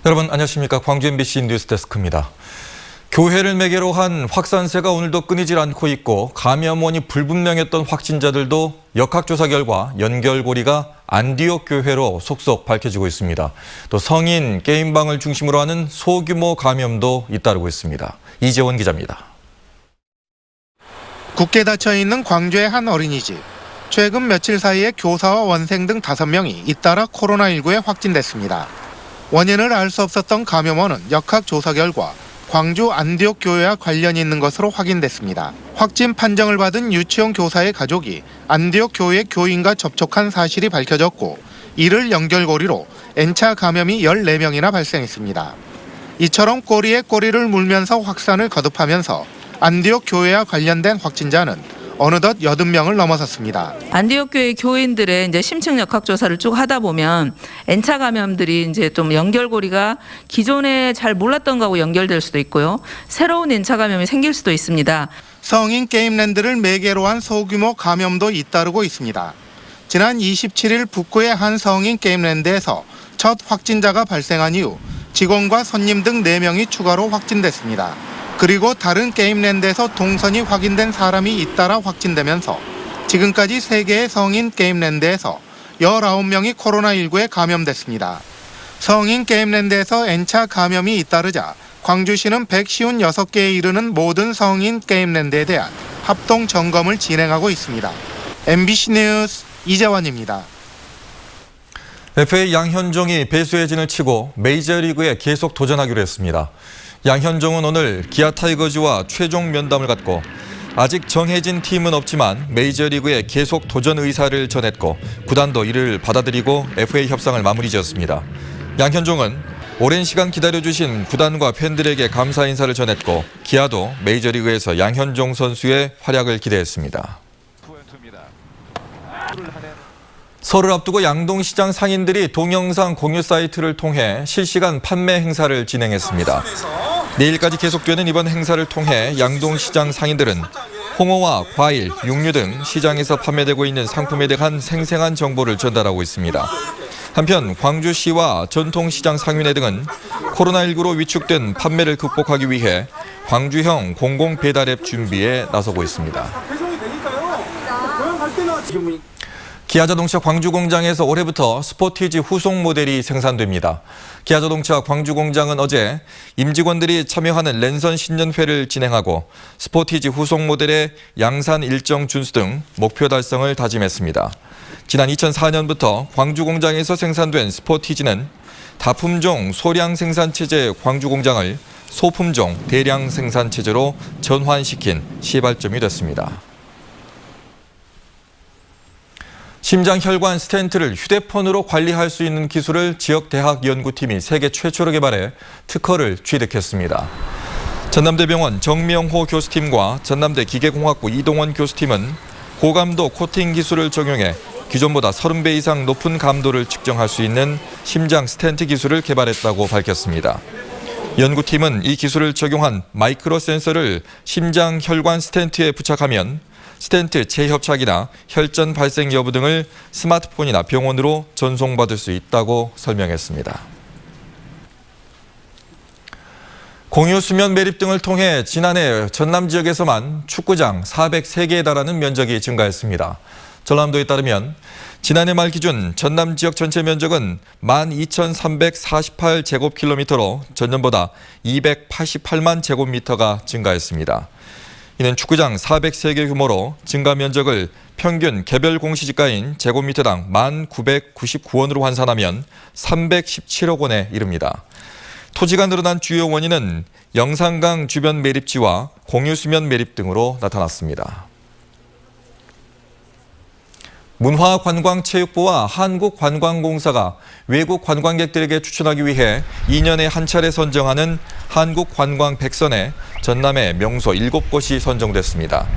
여러분 안녕하십니까. 광주 MBC 뉴스데스크입니다. 교회를 매개로 한 확산세가 오늘도 끊이질 않고 있고 감염원이 불분명했던 확진자들도 역학조사 결과 연결고리가 안디옥 교회로 속속 밝혀지고 있습니다. 또 성인 게임방을 중심으로 하는 소규모 감염도 잇따르고 있습니다. 이재원 기자입니다. 굳게 닫혀있는 광주의 한 어린이집. 최근 며칠 사이에 교사와 원생 등 5명이 잇따라 코로나19에 확진됐습니다. 원인을 알 수 없었던 감염원은 역학조사 결과 광주 안디옥 교회와 관련이 있는 것으로 확인됐습니다. 확진 판정을 받은 유치원 교사의 가족이 안디옥 교회 교인과 접촉한 사실이 밝혀졌고 이를 연결고리로 N차 감염이 14명이나 발생했습니다. 이처럼 꼬리에 꼬리를 물면서 확산을 거듭하면서 안디옥 교회와 관련된 확진자는 어느덧 80명을 넘어섰습니다. 안디옥 교회 교인들의 이제 심층 역학조사를 쭉 하다 보면 N차 감염들이 이제 좀 연결고리가 기존에 잘 몰랐던 거하고 연결될 수도 있고요. 새로운 N차 감염이 생길 수도 있습니다. 성인 게임랜드를 매개로 한 소규모 감염도 잇따르고 있습니다. 지난 27일 북구의 한 성인 게임랜드에서 첫 확진자가 발생한 이후 직원과 손님 등 4명이 추가로 확진됐습니다. 그리고 다른 게임랜드에서 동선이 확인된 사람이 잇따라 확진되면서 지금까지 3개의 성인 게임랜드에서 19명이 코로나19에 감염됐습니다. 성인 게임랜드에서 N차 감염이 잇따르자 광주시는 156개에 이르는 모든 성인 게임랜드에 대한 합동 점검을 진행하고 있습니다. MBC 뉴스 이재원입니다. FA 양현종이 배수의 진을 치고 메이저리그에 계속 도전하기로 했습니다. 양현종은 오늘 기아 타이거즈와 최종 면담을 갖고 아직 정해진 팀은 없지만 메이저리그에 계속 도전 의사를 전했고 구단도 이를 받아들이고 FA 협상을 마무리 지었습니다. 양현종은 오랜 시간 기다려주신 구단과 팬들에게 감사 인사를 전했고 기아도 메이저리그에서 양현종 선수의 활약을 기대했습니다. 설을 앞두고 양동시장 상인들이 동영상 공유 사이트를 통해 실시간 판매 행사를 진행했습니다. 내일까지 계속되는 이번 행사를 통해 양동시장 상인들은 홍어와 과일, 육류 등 시장에서 판매되고 있는 상품에 대한 생생한 정보를 전달하고 있습니다. 한편 광주시와 전통시장 상인회 등은 코로나19로 위축된 판매를 극복하기 위해 광주형 공공배달앱 준비에 나서고 있습니다. 기아자동차 광주공장에서 올해부터 스포티지 후속 모델이 생산됩니다. 기아자동차 광주공장은 어제 임직원들이 참여하는 랜선 신년회를 진행하고 스포티지 후속 모델의 양산 일정 준수 등 목표 달성을 다짐했습니다. 지난 2004년부터 광주공장에서 생산된 스포티지는 다품종 소량 생산체제 광주공장을 소품종 대량 생산체제로 전환시킨 시발점이 됐습니다. 심장혈관 스텐트를 휴대폰으로 관리할 수 있는 기술을 지역대학 연구팀이 세계 최초로 개발해 특허를 취득했습니다. 전남대병원 정명호 교수팀과 전남대 기계공학부 이동원 교수팀은 고감도 코팅 기술을 적용해 기존보다 30배 이상 높은 감도를 측정할 수 있는 심장 스텐트 기술을 개발했다고 밝혔습니다. 연구팀은 이 기술을 적용한 마이크로 센서를 심장혈관 스텐트에 부착하면 스텐트 재협착이나 혈전 발생 여부 등을 스마트폰이나 병원으로 전송받을 수 있다고 설명했습니다. 공유 수면 매립 등을 통해 지난해 전남 지역에서만 축구장 403개에 달하는 면적이 증가했습니다. 전남도에 따르면 지난해 말 기준 전남 지역 전체 면적은 12,348제곱킬로미터로 전년보다 288만 제곱미터가 증가했습니다. 이는 축구장 403개 규모로 증가 면적을 평균 개별 공시지가인 제곱미터당 1,999원으로 환산하면 317억 원에 이릅니다. 토지가 늘어난 주요 원인은 영산강 주변 매립지와 공유수면 매립 등으로 나타났습니다. 문화관광체육부와 한국관광공사가 외국 관광객들에게 추천하기 위해 2년에 한 차례 선정하는 한국관광 100선에 전남의 명소 7곳이 선정됐습니다.